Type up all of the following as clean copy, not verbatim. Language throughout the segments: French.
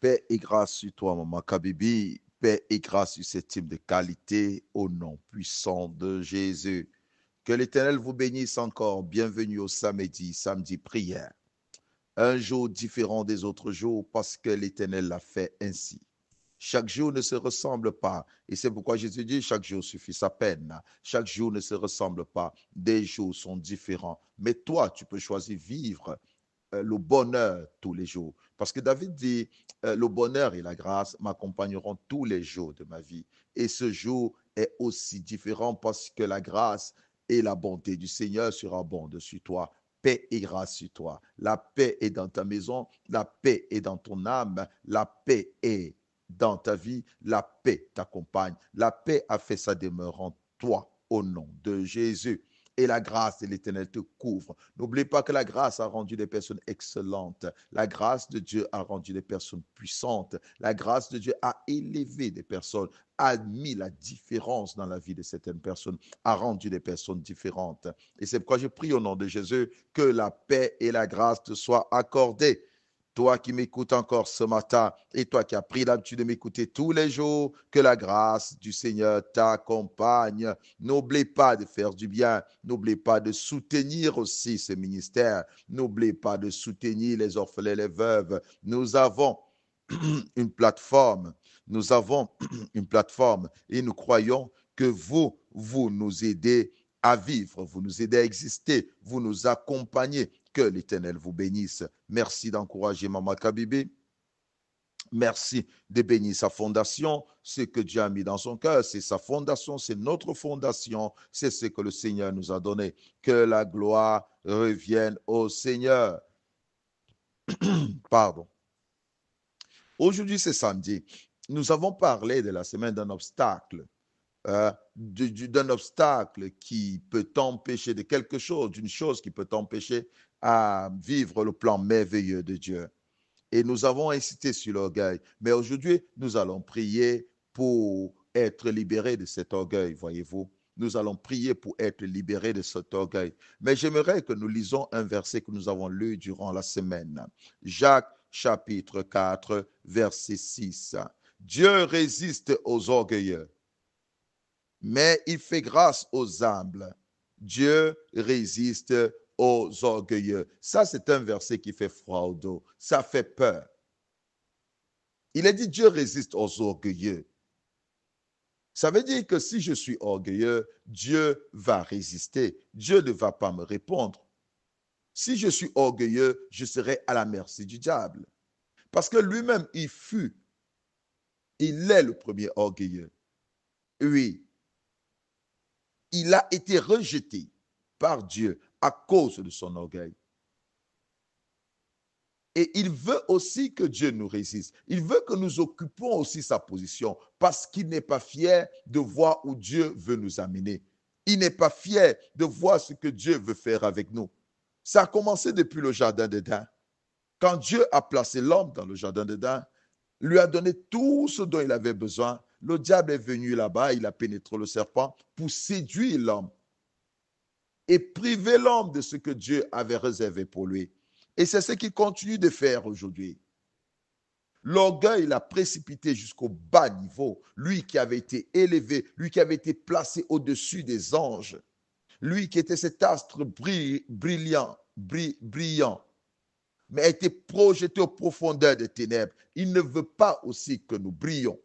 Paix et grâce sur toi, Maman Kabibi. Paix et grâce sur ce type de qualité au nom puissant de Jésus. Que l'Éternel vous bénisse encore. Bienvenue au samedi prière. Un jour différent des autres jours parce que l'Éternel l'a fait ainsi. Chaque jour ne se ressemble pas. Et c'est pourquoi Jésus dit, chaque jour suffit sa peine. Chaque jour ne se ressemble pas. Des jours sont différents. Mais toi, tu peux choisir vivre le bonheur tous les jours. Parce que David dit, le bonheur et la grâce m'accompagneront tous les jours de ma vie. Et ce jour est aussi différent parce que la grâce et la bonté du Seigneur sera abondante sur toi. Paix et grâce sur toi. La paix est dans ta maison, la paix est dans ton âme, la paix est dans ta vie, la paix t'accompagne. La paix a fait sa demeure en toi au nom de Jésus. Et la grâce de l'Éternel te couvre. N'oublie pas que la grâce a rendu des personnes excellentes. La grâce de Dieu a rendu des personnes puissantes. La grâce de Dieu a élevé des personnes, a mis la différence dans la vie de certaines personnes, a rendu des personnes différentes. Et c'est pourquoi je prie au nom de Jésus que la paix et la grâce te soient accordées. Toi qui m'écoutes encore ce matin et toi qui as pris l'habitude de m'écouter tous les jours, que la grâce du Seigneur t'accompagne. N'oublie pas de faire du bien. N'oublie pas de soutenir aussi ce ministère. N'oublie pas de soutenir les orphelins et les veuves. Nous avons une plateforme. Nous avons une plateforme et nous croyons que vous nous aidez à vivre, vous nous aidez à exister, vous nous accompagnez. Que l'Éternel vous bénisse. Merci d'encourager Maman Kabibi. Merci de bénir sa fondation, ce que Dieu a mis dans son cœur, c'est sa fondation, c'est notre fondation, c'est ce que le Seigneur nous a donné. Que la gloire revienne au Seigneur. Pardon. Aujourd'hui, c'est samedi. Nous avons parlé de la semaine d'un obstacle. D'un obstacle qui peut t'empêcher de quelque chose, d'une chose qui peut t'empêcher à vivre le plan merveilleux de Dieu. Et nous avons incité sur l'orgueil. Mais aujourd'hui, nous allons prier pour être libérés de cet orgueil, voyez-vous. Nous allons prier pour être libérés de cet orgueil. Mais j'aimerais que nous lisons un verset que nous avons lu durant la semaine. Jacques chapitre 4, verset 6. Dieu résiste aux orgueilleux, mais il fait grâce aux humbles. Dieu résiste aux orgueilleux. Ça, c'est un verset qui fait froid au dos. Ça fait peur. Il est dit Dieu résiste aux orgueilleux. Ça veut dire que si je suis orgueilleux, Dieu va résister. Dieu ne va pas me répondre. Si je suis orgueilleux, je serai à la merci du diable. Parce que lui-même, il est le premier orgueilleux. Oui, il a été rejeté par Dieu à cause de son orgueil. Et il veut aussi que Dieu nous résiste. Il veut que nous occupons aussi sa position parce qu'il n'est pas fier de voir où Dieu veut nous amener. Il n'est pas fier de voir ce que Dieu veut faire avec nous. Ça a commencé depuis le jardin d'Éden. Quand Dieu a placé l'homme dans le jardin d'Éden, lui a donné tout ce dont il avait besoin. Le diable est venu là-bas, il a pénétré le serpent pour séduire l'homme et priver l'homme de ce que Dieu avait réservé pour lui. Et c'est ce qu'il continue de faire aujourd'hui. L'orgueil l'a précipité jusqu'au bas niveau. Lui qui avait été élevé, lui qui avait été placé au-dessus des anges, lui qui était cet astre brillant, mais a été projeté aux profondeurs des ténèbres. Il ne veut pas aussi que nous brillions.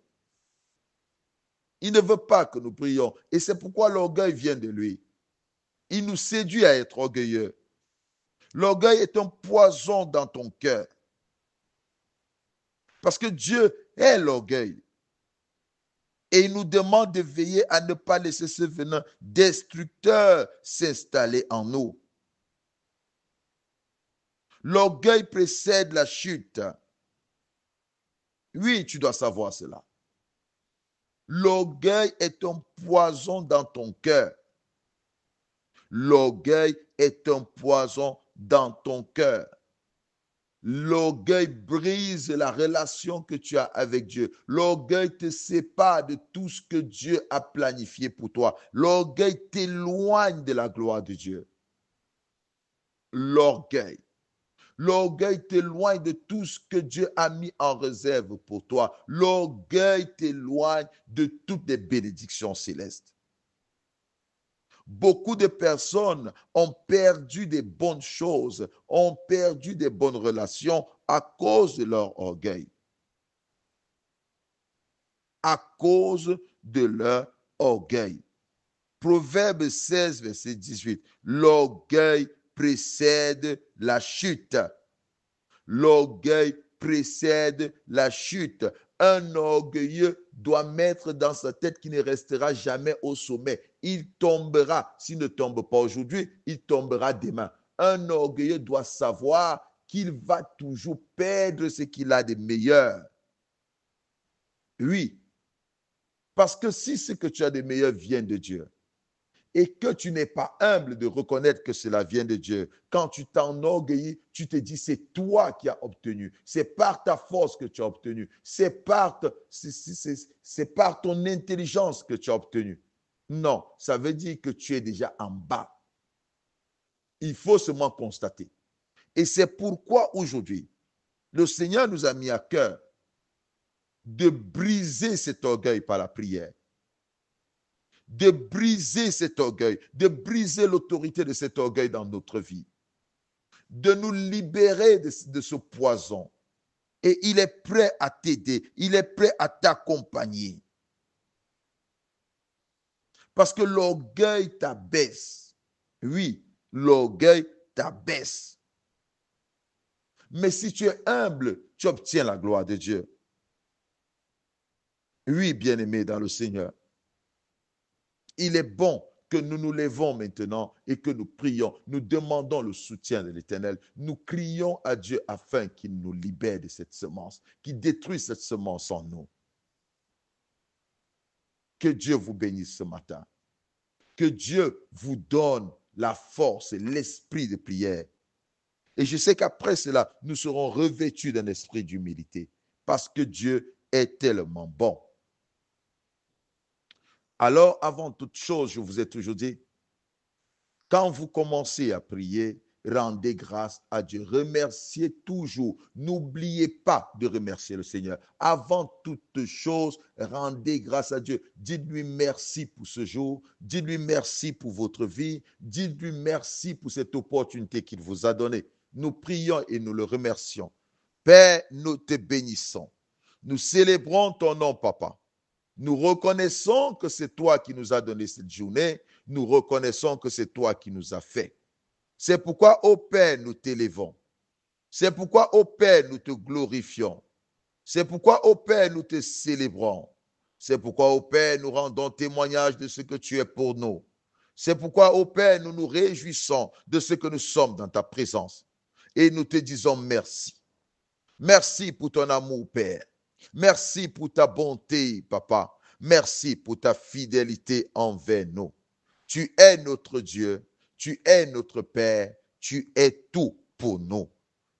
Il ne veut pas que nous brillions. Et c'est pourquoi l'orgueil vient de lui. Il nous séduit à être orgueilleux. L'orgueil est un poison dans ton cœur. Parce que Dieu est l'orgueil. Et il nous demande de veiller à ne pas laisser ce venin destructeur s'installer en nous. L'orgueil précède la chute. Oui, tu dois savoir cela. L'orgueil est un poison dans ton cœur. L'orgueil est un poison dans ton cœur. L'orgueil brise la relation que tu as avec Dieu. L'orgueil te sépare de tout ce que Dieu a planifié pour toi. L'orgueil t'éloigne de la gloire de Dieu. L'orgueil. L'orgueil t'éloigne de tout ce que Dieu a mis en réserve pour toi. L'orgueil t'éloigne de toutes les bénédictions célestes. Beaucoup de personnes ont perdu des bonnes choses, ont perdu des bonnes relations à cause de leur orgueil. À cause de leur orgueil. Proverbe 16, verset 18. L'orgueil précède la chute. L'orgueil précède la chute. Un orgueilleux doit mettre dans sa tête qu'il ne restera jamais au sommet. Il tombera. S'il ne tombe pas aujourd'hui, il tombera demain. Un orgueilleux doit savoir qu'il va toujours perdre ce qu'il a de meilleur. Oui, parce que si ce que tu as de meilleur vient de Dieu, et que tu n'es pas humble de reconnaître que cela vient de Dieu, quand tu t'enorgueillis, tu te dis c'est toi qui as obtenu, c'est par ta force que tu as obtenu, c'est par ton intelligence que tu as obtenu. Non, ça veut dire que tu es déjà en bas. Il faut seulement constater. Et c'est pourquoi aujourd'hui, le Seigneur nous a mis à cœur de briser cet orgueil par la prière, de briser cet orgueil, de briser l'autorité de cet orgueil dans notre vie, de nous libérer de ce poison. Et il est prêt à t'aider, il est prêt à t'accompagner. Parce que l'orgueil t'abaisse. Oui, l'orgueil t'abaisse. Mais si tu es humble, tu obtiens la gloire de Dieu. Oui, bien-aimé dans le Seigneur. Il est bon que nous nous levons maintenant et que nous prions. Nous demandons le soutien de l'Éternel. Nous crions à Dieu afin qu'il nous libère de cette semence, qu'il détruise cette semence en nous. Que Dieu vous bénisse ce matin. Que Dieu vous donne la force et l'esprit de prière. Et je sais qu'après cela, nous serons revêtus d'un esprit d'humilité parce que Dieu est tellement bon. Alors, avant toute chose, je vous ai toujours dit, quand vous commencez à prier, rendez grâce à Dieu. Remerciez toujours. N'oubliez pas de remercier le Seigneur. Avant toute chose, rendez grâce à Dieu. Dites-lui merci pour ce jour. Dites-lui merci pour votre vie. Dites-lui merci pour cette opportunité qu'il vous a donnée. Nous prions et nous le remercions. Père, nous te bénissons. Nous célébrons ton nom, Papa. Nous reconnaissons que c'est toi qui nous as donné cette journée. Nous reconnaissons que c'est toi qui nous as fait. C'est pourquoi, ô Père, nous t'élevons. C'est pourquoi, ô Père, nous te glorifions. C'est pourquoi, ô Père, nous te célébrons. C'est pourquoi, ô Père, nous rendons témoignage de ce que tu es pour nous. C'est pourquoi, ô Père, nous nous réjouissons de ce que nous sommes dans ta présence. Et nous te disons merci. Merci pour ton amour, Père. Merci pour ta bonté, Papa. Merci pour ta fidélité envers nous. Tu es notre Dieu, tu es notre Père, tu es tout pour nous.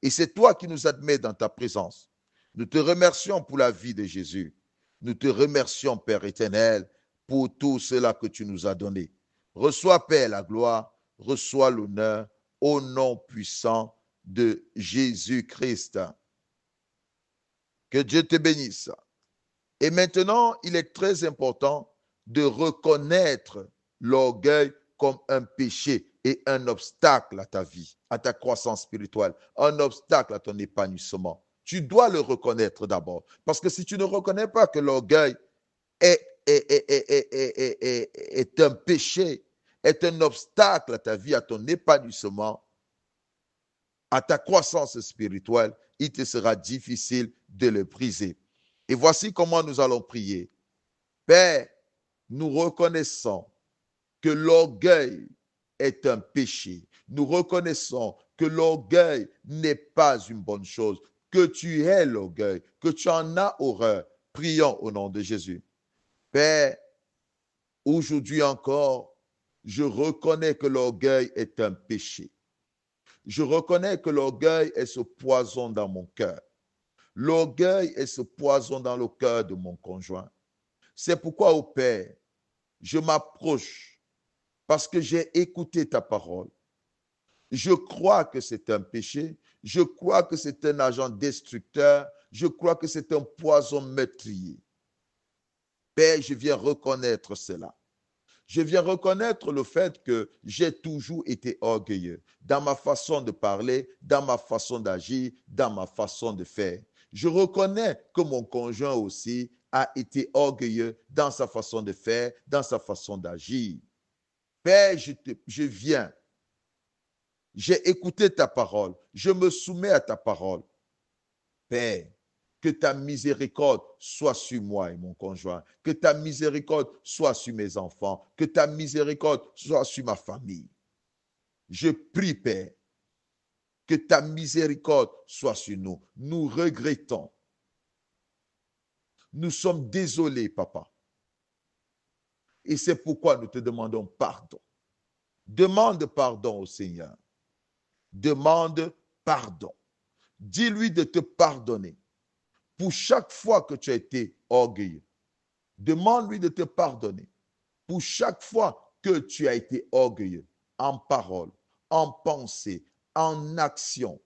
Et c'est toi qui nous admets dans ta présence. Nous te remercions pour la vie de Jésus. Nous te remercions, Père éternel, pour tout cela que tu nous as donné. Reçois, Père, la gloire, reçois l'honneur au nom puissant de Jésus-Christ. Que Dieu te bénisse. Et maintenant, il est très important de reconnaître l'orgueil comme un péché et un obstacle à ta vie, à ta croissance spirituelle, un obstacle à ton épanouissement. Tu dois le reconnaître d'abord. Parce que si tu ne reconnais pas que l'orgueil est un péché, est un obstacle à ta vie, à ton épanouissement, à ta croissance spirituelle, il te sera difficile de le briser. Et voici comment nous allons prier. Père, nous reconnaissons que l'orgueil est un péché. Nous reconnaissons que l'orgueil n'est pas une bonne chose, que tu es l'orgueil, que tu en as horreur. Prions au nom de Jésus. Père, aujourd'hui encore, je reconnais que l'orgueil est un péché. Je reconnais que l'orgueil est ce poison dans mon cœur. L'orgueil est ce poison dans le cœur de mon conjoint. C'est pourquoi, ô Père, je m'approche parce que j'ai écouté ta parole. Je crois que c'est un péché. Je crois que c'est un agent destructeur. Je crois que c'est un poison meurtrier. Père, je viens reconnaître cela. Je viens reconnaître le fait que j'ai toujours été orgueilleux dans ma façon de parler, dans ma façon d'agir, dans ma façon de faire. Je reconnais que mon conjoint aussi a été orgueilleux dans sa façon de faire, dans sa façon d'agir. Père, je viens. J'ai écouté ta parole. Je me soumets à ta parole. Père, que ta miséricorde soit sur moi et mon conjoint. Que ta miséricorde soit sur mes enfants. Que ta miséricorde soit sur ma famille. Je prie, Père, que ta miséricorde soit sur nous. Nous regrettons. Nous sommes désolés, Papa. Et c'est pourquoi nous te demandons pardon. Demande pardon au Seigneur. Demande pardon. Dis-lui de te pardonner pour chaque fois que tu as été orgueilleux. Demande-lui de te pardonner pour chaque fois que tu as été orgueilleux en parole, en pensée, en action.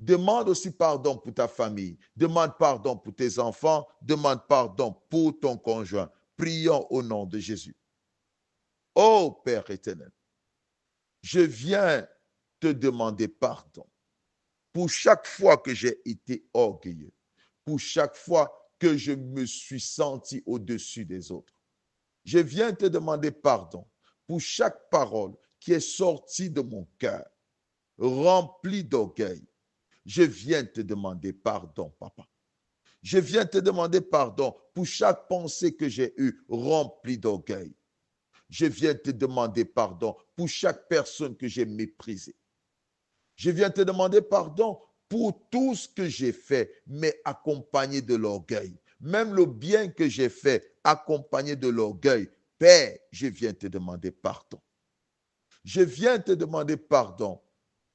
Demande aussi pardon pour ta famille. Demande pardon pour tes enfants. Demande pardon pour ton conjoint. Prions au nom de Jésus. Ô Père éternel, je viens te demander pardon pour chaque fois que j'ai été orgueilleux, pour chaque fois que je me suis senti au-dessus des autres. Je viens te demander pardon pour chaque parole qui est sortie de mon cœur, remplie d'orgueil. Je viens te demander pardon, Papa. Je viens te demander pardon pour chaque pensée que j'ai eue remplie d'orgueil. Je viens te demander pardon pour chaque personne que j'ai méprisée. Je viens te demander pardon pour tout ce que j'ai fait, mais accompagné de l'orgueil. Même le bien que j'ai fait, accompagné de l'orgueil. Père, je viens te demander pardon. Je viens te demander pardon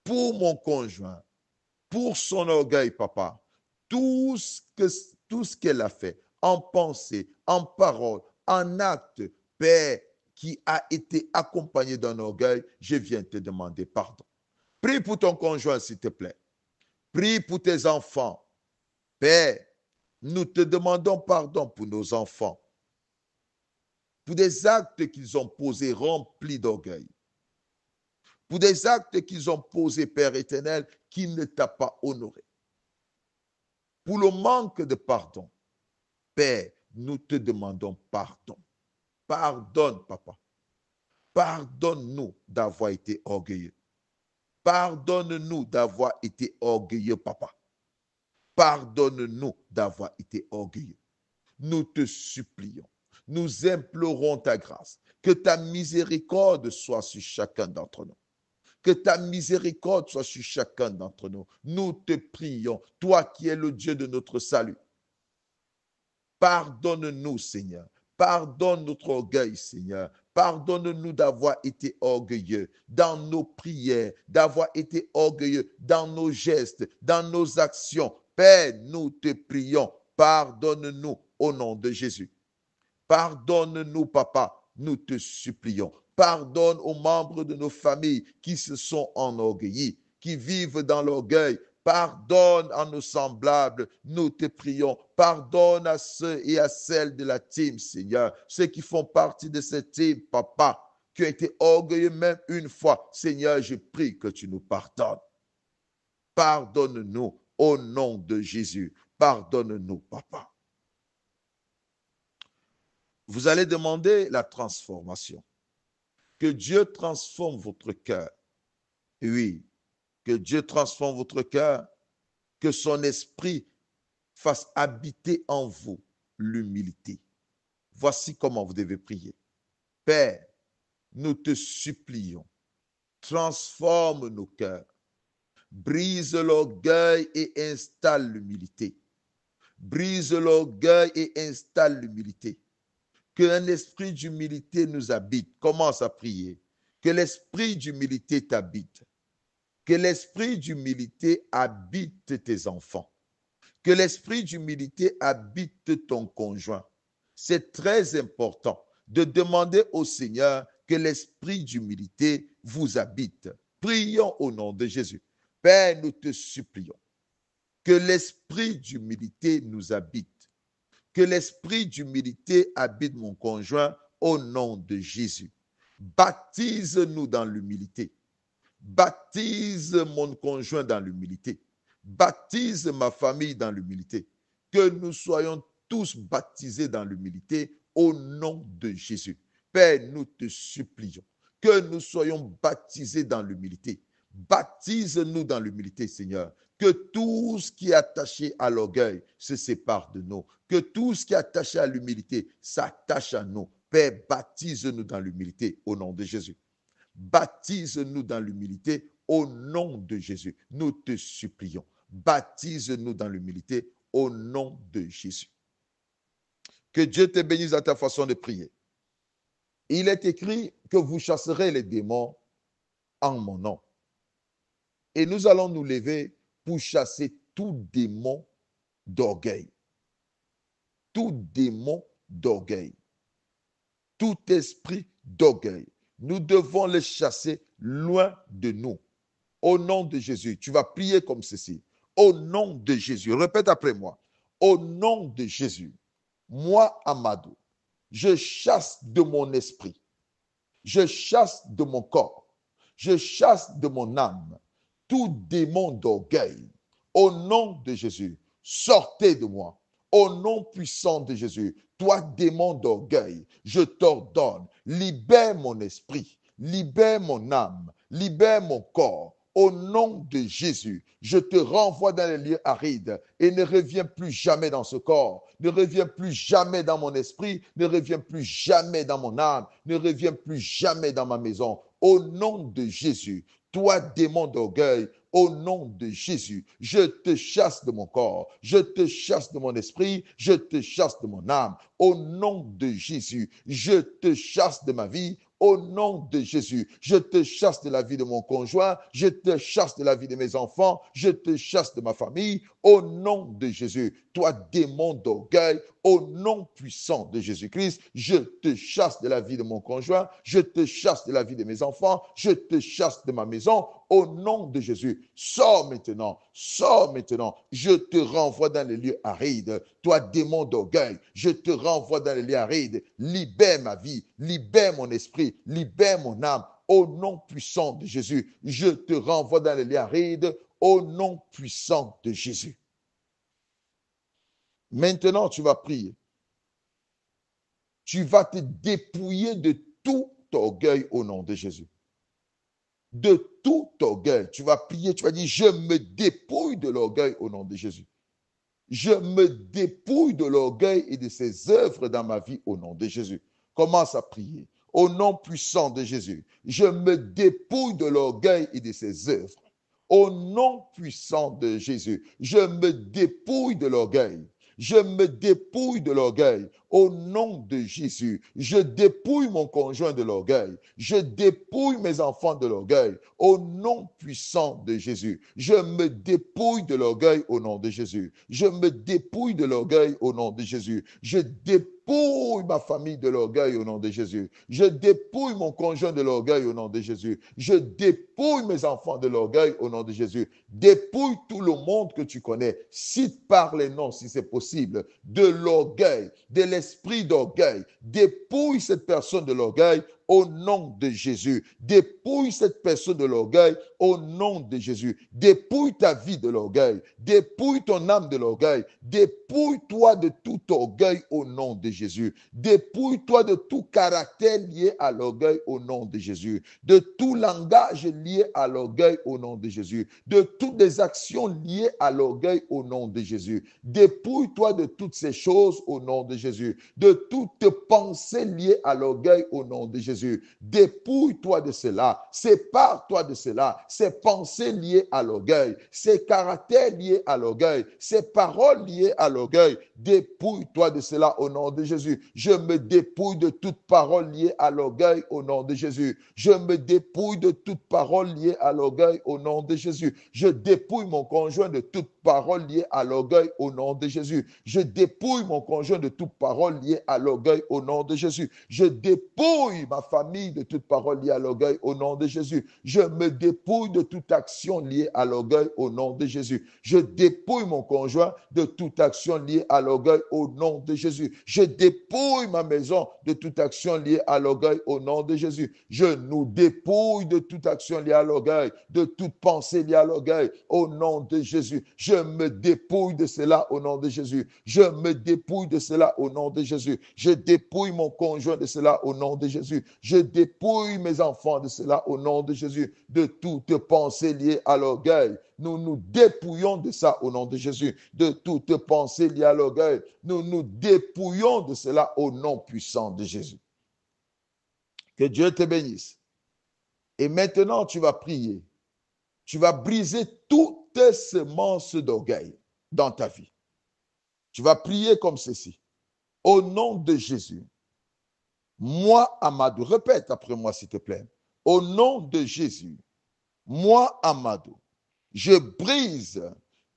pour mon conjoint, pour son orgueil, Papa. Tout ce qu'elle a fait, en pensée, en parole, en acte, Père, qui a été accompagné d'un orgueil, je viens te demander pardon. Prie pour ton conjoint, s'il te plaît. Prie pour tes enfants. Père, nous te demandons pardon pour nos enfants, pour des actes qu'ils ont posés remplis d'orgueil, pour des actes qu'ils ont posés, Père éternel, qui ne t'a pas honoré. Pour le manque de pardon, Père, nous te demandons pardon. Pardonne, Papa. Pardonne-nous d'avoir été orgueilleux. Pardonne-nous d'avoir été orgueilleux, Papa. Pardonne-nous d'avoir été orgueilleux. Nous te supplions, nous implorons ta grâce, que ta miséricorde soit sur chacun d'entre nous. Que ta miséricorde soit sur chacun d'entre nous. Nous te prions, toi qui es le Dieu de notre salut. Pardonne-nous, Seigneur. Pardonne notre orgueil, Seigneur. Pardonne-nous d'avoir été orgueilleux dans nos prières, d'avoir été orgueilleux dans nos gestes, dans nos actions. Père, nous te prions, pardonne-nous au nom de Jésus. Pardonne-nous, Papa, nous te supplions. Pardonne aux membres de nos familles qui se sont enorgueillis, qui vivent dans l'orgueil. Pardonne à nos semblables, nous te prions. Pardonne à ceux et à celles de la team, Seigneur, ceux qui font partie de cette team, Papa, qui ont été orgueilleux même une fois. Seigneur, je prie que tu nous pardonnes. Pardonne-nous au nom de Jésus. Pardonne-nous, Papa. Vous allez demander la transformation. Que Dieu transforme votre cœur. Oui, que Dieu transforme votre cœur, que son esprit fasse habiter en vous l'humilité. Voici comment vous devez prier. Père, nous te supplions, transforme nos cœurs, brise l'orgueil et installe l'humilité. Brise l'orgueil et installe l'humilité. Qu'un esprit d'humilité nous habite. Commence à prier. Que l'esprit d'humilité t'habite. Que l'esprit d'humilité habite tes enfants. Que l'esprit d'humilité habite ton conjoint. C'est très important de demander au Seigneur que l'esprit d'humilité vous habite. Prions au nom de Jésus. Père, nous te supplions que l'esprit d'humilité nous habite. Que l'esprit d'humilité habite mon conjoint au nom de Jésus. Baptise-nous dans l'humilité. Baptise mon conjoint dans l'humilité. Baptise ma famille dans l'humilité. Que nous soyons tous baptisés dans l'humilité au nom de Jésus. Père, nous te supplions que nous soyons baptisés dans l'humilité. Baptise-nous dans l'humilité, Seigneur. Que tout ce qui est attaché à l'orgueil se sépare de nous. Que tout ce qui est attaché à l'humilité s'attache à nous. Père, baptise-nous dans l'humilité au nom de Jésus. Baptise-nous dans l'humilité au nom de Jésus. Nous te supplions. Baptise-nous dans l'humilité au nom de Jésus. Que Dieu te bénisse à ta façon de prier. Il est écrit que vous chasserez les démons en mon nom. Et nous allons nous lever pour chasser tout démon d'orgueil. Tout démon d'orgueil. Tout esprit d'orgueil. Nous devons les chasser loin de nous. Au nom de Jésus, tu vas prier comme ceci. Au nom de Jésus, répète après moi. Au nom de Jésus, moi, Amadou, je chasse de mon esprit, je chasse de mon corps, je chasse de mon âme tout démon d'orgueil. Au nom de Jésus, sortez de moi. Au nom puissant de Jésus, toi démon d'orgueil, je t'ordonne, libère mon esprit, libère mon âme, libère mon corps. Au nom de Jésus, je te renvoie dans les lieux arides et ne reviens plus jamais dans ce corps, ne reviens plus jamais dans mon esprit, ne reviens plus jamais dans mon âme, ne reviens plus jamais dans ma maison. Au nom de Jésus, toi démon d'orgueil, au nom de Jésus, je te chasse de mon corps, je te chasse de mon esprit, je te chasse de mon âme. Au nom de Jésus, je te chasse de ma vie. Au nom de Jésus, je te chasse de la vie de mon conjoint, je te chasse de la vie de mes enfants, je te chasse de ma famille. Au nom de Jésus, toi démon d'orgueil, au nom puissant de Jésus-Christ, je te chasse de la vie de mon conjoint, je te chasse de la vie de mes enfants, je te chasse de ma maison. Au nom de Jésus, sors maintenant, je te renvoie dans les lieux arides. Toi, démon d'orgueil, je te renvoie dans les lieux arides. Libère ma vie, libère mon esprit, libère mon âme. Au nom puissant de Jésus, je te renvoie dans les lieux arides. Au nom puissant de Jésus. Maintenant, tu vas prier. Tu vas te dépouiller de tout orgueil au nom de Jésus. De tout orgueil. Tu vas prier, tu vas dire, je me dépouille de l'orgueil au nom de Jésus. Je me dépouille de l'orgueil et de ses œuvres dans ma vie au nom de Jésus. Commence à prier. Au nom puissant de Jésus, je me dépouille de l'orgueil et de ses œuvres. Au nom puissant de Jésus, je me dépouille de l'orgueil. Je me dépouille de l'orgueil. Au nom de Jésus, je dépouille mon conjoint de l'orgueil. Je dépouille mes enfants de l'orgueil. Au nom puissant de Jésus, je me dépouille de l'orgueil au nom de Jésus. Je me dépouille de l'orgueil au nom de Jésus. Je dépouille ma famille de l'orgueil au nom de Jésus. Je dépouille mon conjoint de l'orgueil au nom de Jésus. Je dépouille mes enfants de l'orgueil au nom de Jésus. Dépouille tout le monde que tu connais. Cite par les noms si c'est possible. De l'orgueil, de l'esprit d'orgueil. Dépouille cette personne de l'orgueil au nom de Jésus. Dépouille cette personne de l'orgueil au nom de Jésus. Dépouille ta vie de l'orgueil. Dépouille ton âme de l'orgueil. Dépouille-toi de tout orgueil au nom de Jésus. Dépouille-toi de tout caractère lié à l'orgueil au nom de Jésus. De tout langage lié à l'orgueil au nom de Jésus. De toutes les actions liées à l'orgueil au nom de Jésus. Dépouille-toi de toutes ces choses au nom de Jésus. De toutes pensées liées à l'orgueil au nom de Jésus. Dépouille-toi de cela, sépare-toi de cela, ces pensées liées à l'orgueil, ces caractères liés à l'orgueil, ces paroles liées à l'orgueil. Dépouille-toi de cela au nom de Jésus. Je me dépouille de toute parole liée à l'orgueil au nom de Jésus. Je me dépouille de toute parole liée à l'orgueil au nom de Jésus. Je dépouille mon conjoint de toute parole liée à l'orgueil au nom de Jésus. Je dépouille mon conjoint de toute parole liée à l'orgueil au nom de Jésus. Je dépouille ma famille de toute parole liée à l'orgueil au nom de Jésus. Je me dépouille de toute action liée à l'orgueil au nom de Jésus. Je dépouille mon conjoint de toute action liée à l'orgueil au nom de Jésus. Je dépouille ma maison de toute action liée à l'orgueil au nom de Jésus. Je nous dépouille de toute action liée à l'orgueil, de toute pensée liée à l'orgueil au nom de Jésus. Je me dépouille de cela au nom de Jésus. Je me dépouille de cela au nom de Jésus. Je dépouille mon conjoint de cela au nom de Jésus. Je dépouille mes enfants de cela au nom de Jésus, de toute pensée liée à l'orgueil. Nous nous dépouillons de ça au nom de Jésus, de toute pensée liée à l'orgueil. Nous nous dépouillons de cela au nom puissant de Jésus. Que Dieu te bénisse. Et maintenant, tu vas prier. Tu vas briser toutes tes semences d'orgueil dans ta vie. Tu vas prier comme ceci. Au nom de Jésus, moi, Amadou, répète après moi, s'il te plaît. Au nom de Jésus, moi, Amadou, je brise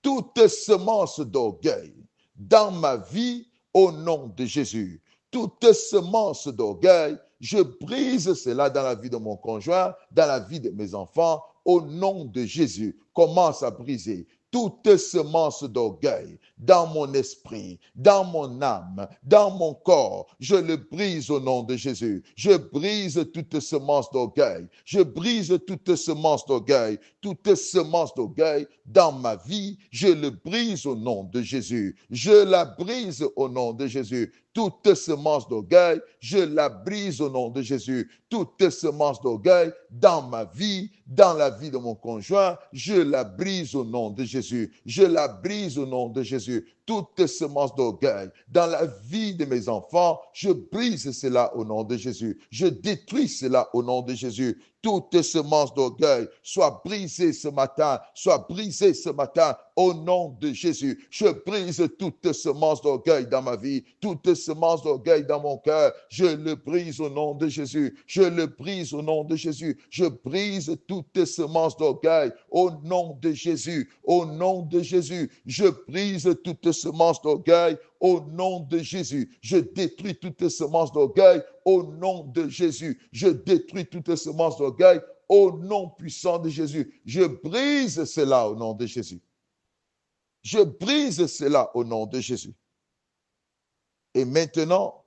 toutes semences d'orgueil dans ma vie au nom de Jésus. Toutes semences d'orgueil, je brise cela dans la vie de mon conjoint, dans la vie de mes enfants, au nom de Jésus. Commence à briser toute semence d'orgueil dans mon esprit, dans mon âme, dans mon corps. Je le brise au nom de Jésus. Je brise toute semence d'orgueil. Je brise toute semence d'orgueil. Toute semence d'orgueil dans ma vie, je le brise au nom de Jésus. Je la brise au nom de Jésus. Toute semence d'orgueil, je la brise au nom de Jésus. Toute semence d'orgueil dans ma vie, dans la vie de mon conjoint, je la brise au nom de Jésus. Je la brise au nom de Jésus. Toute semence d'orgueil dans la vie de mes enfants, je brise cela au nom de Jésus. Je détruis cela au nom de Jésus. Toute semence d'orgueil soit brisée ce matin, soit brisée ce matin au nom de Jésus. Je brise toute semence d'orgueil dans ma vie, toute semence d'orgueil dans mon cœur. Je le brise au nom de Jésus. Je le brise au nom de Jésus. Je brise toute semence d'orgueil au nom de Jésus. Au nom de Jésus. Je brise toute semence d'orgueil au nom de Jésus. Je détruis toute semence d'orgueil au nom de Jésus. Je détruis toute semence d'orgueil au nom puissant de Jésus. Je brise cela au nom de Jésus. Je brise cela au nom de Jésus. Et maintenant,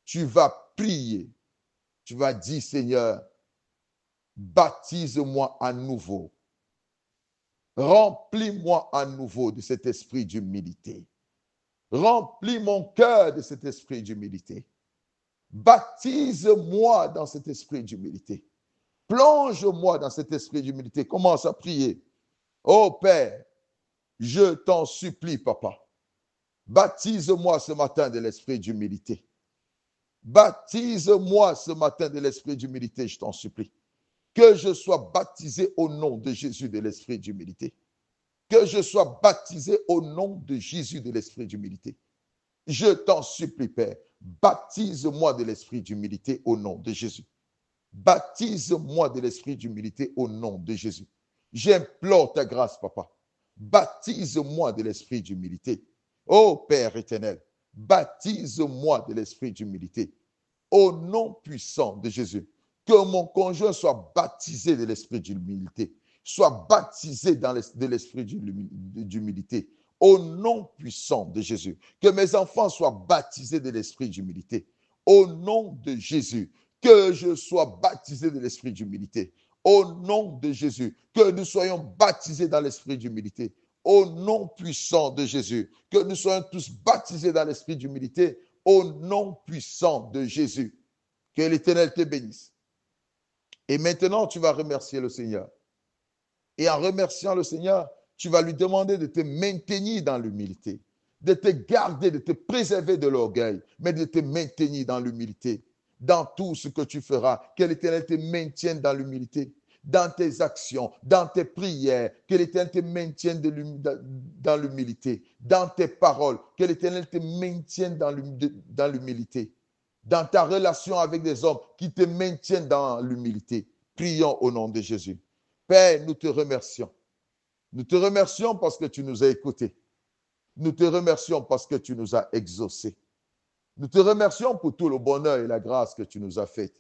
tu vas prier. Tu vas dire, Seigneur, baptise-moi à nouveau. Remplis-moi à nouveau de cet esprit d'humilité. Remplis mon cœur de cet esprit d'humilité. Baptise-moi dans cet esprit d'humilité. Plonge-moi dans cet esprit d'humilité. Commence à prier. Oh Père, je t'en supplie, Papa. Baptise-moi ce matin de l'esprit d'humilité. Baptise-moi ce matin de l'esprit d'humilité, je t'en supplie. Que je sois baptisé au nom de Jésus de l'esprit d'humilité. Que je sois baptisé au nom de Jésus de l'esprit d'humilité. Je t'en supplie, Père, baptise-moi de l'esprit d'humilité au nom de Jésus. Baptise-moi de l'esprit d'humilité au nom de Jésus. J'implore ta grâce, Papa. Baptise-moi de l'esprit d'humilité. Ô Père éternel, baptise-moi de l'esprit d'humilité. Au nom puissant de Jésus, que mon conjoint soit baptisé de l'esprit d'humilité, soit baptisé de l'esprit d'humilité. Au nom puissant de Jésus, que mes enfants soient baptisés de l'esprit d'humilité. Au nom de Jésus, que je sois baptisé de l'esprit d'humilité. Au nom de Jésus, que nous soyons baptisés dans l'esprit d'humilité. Au nom puissant de Jésus, que nous soyons tous baptisés dans l'esprit d'humilité. Au nom puissant de Jésus, que l'Éternel te bénisse. Et maintenant, tu vas remercier le Seigneur. Et en remerciant le Seigneur, tu vas lui demander de te maintenir dans l'humilité, de te garder, de te préserver de l'orgueil, mais de te maintenir dans l'humilité. Dans tout ce que tu feras, que l'Éternel te maintienne dans l'humilité, dans tes actions, dans tes prières, que l'Éternel te maintienne dans l'humilité, dans tes paroles, que l'Éternel te maintienne dans l'humilité, dans ta relation avec des hommes, qui te maintiennent dans l'humilité. Prions au nom de Jésus. Père, nous te remercions. Nous te remercions parce que tu nous as écoutés. Nous te remercions parce que tu nous as exaucés. Nous te remercions pour tout le bonheur et la grâce que tu nous as fait.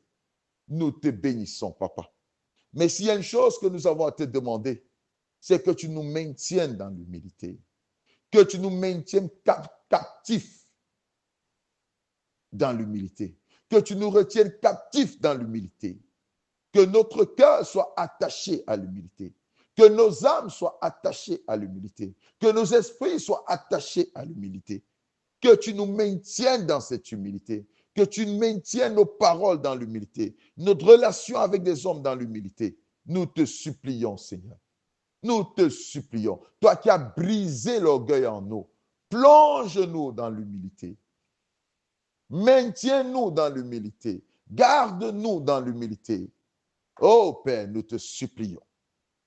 Nous te bénissons, papa. Mais s'il y a une chose que nous avons à te demander, c'est que tu nous maintiennes dans l'humilité, que tu nous maintiennes captifs dans l'humilité, que tu nous retiennes captifs dans l'humilité, que notre cœur soit attaché à l'humilité, que nos âmes soient attachées à l'humilité, que nos esprits soient attachés à l'humilité, que tu nous maintiennes dans cette humilité, que tu maintiennes nos paroles dans l'humilité, notre relation avec des hommes dans l'humilité. Nous te supplions, Seigneur. Nous te supplions. Toi qui as brisé l'orgueil en nous, plonge-nous dans l'humilité. Maintiens-nous dans l'humilité. Garde-nous dans l'humilité. Oh Père, nous te supplions.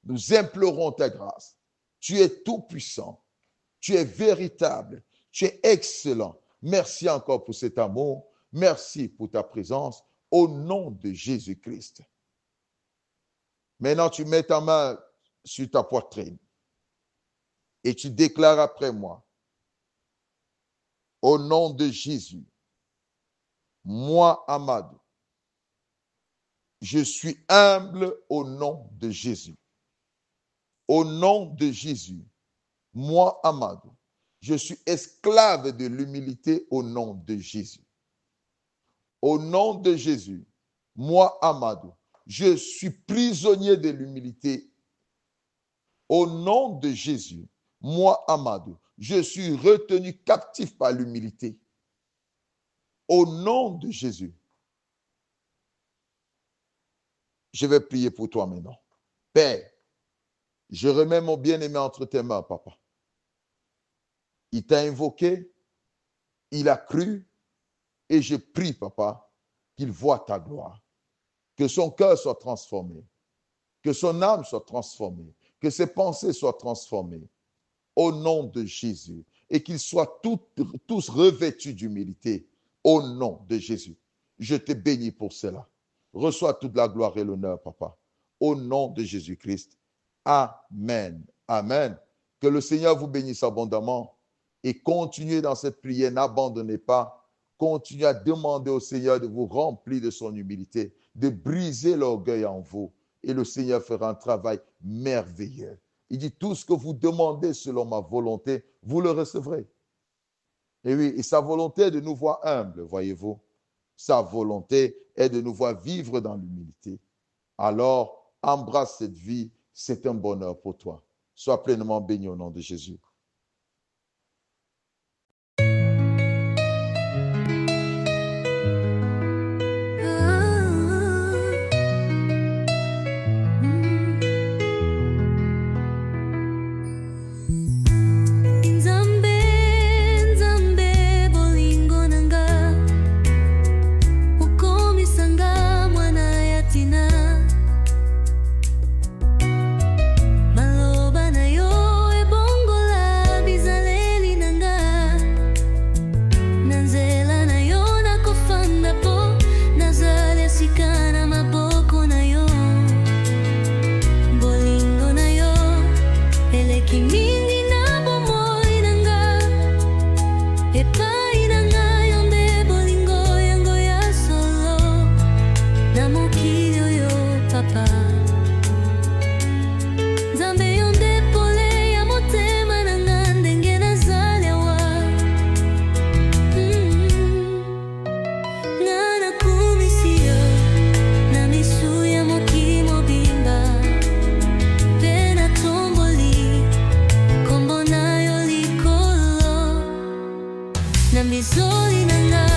Nous implorons ta grâce. Tu es tout-puissant. Tu es véritable. Tu es excellent. Merci encore pour cet amour. Merci pour ta présence. Au nom de Jésus-Christ. Maintenant, tu mets ta main sur ta poitrine et tu déclares après moi, au nom de Jésus, moi, Amadou, je suis humble au nom de Jésus. Au nom de Jésus, moi, Amadou, je suis esclave de l'humilité au nom de Jésus. Au nom de Jésus, moi, Amadou, je suis prisonnier de l'humilité. Au nom de Jésus, moi, Amadou, je suis retenu captif par l'humilité. Au nom de Jésus, je vais prier pour toi maintenant. Père, je remets mon bien-aimé entre tes mains, papa. Il t'a invoqué, il a cru, et je prie, papa, qu'il voie ta gloire. Que son cœur soit transformé, que son âme soit transformée, que ses pensées soient transformées au nom de Jésus et qu'ils soient tous revêtus d'humilité au nom de Jésus. Je te bénis pour cela. Reçois toute la gloire et l'honneur, papa, au nom de Jésus-Christ. Amen. Amen. Que le Seigneur vous bénisse abondamment et continuez dans cette prière, n'abandonnez pas. Continuez à demander au Seigneur de vous remplir de son humilité, de briser l'orgueil en vous. Et le Seigneur fera un travail merveilleux. Il dit, tout ce que vous demandez selon ma volonté, vous le recevrez. Et oui, et sa volonté est de nous voir humbles, voyez-vous. Sa volonté est de nous voir vivre dans l'humilité. Alors, embrasse cette vie, c'est un bonheur pour toi. Sois pleinement béni au nom de Jésus. Nambisoli nanga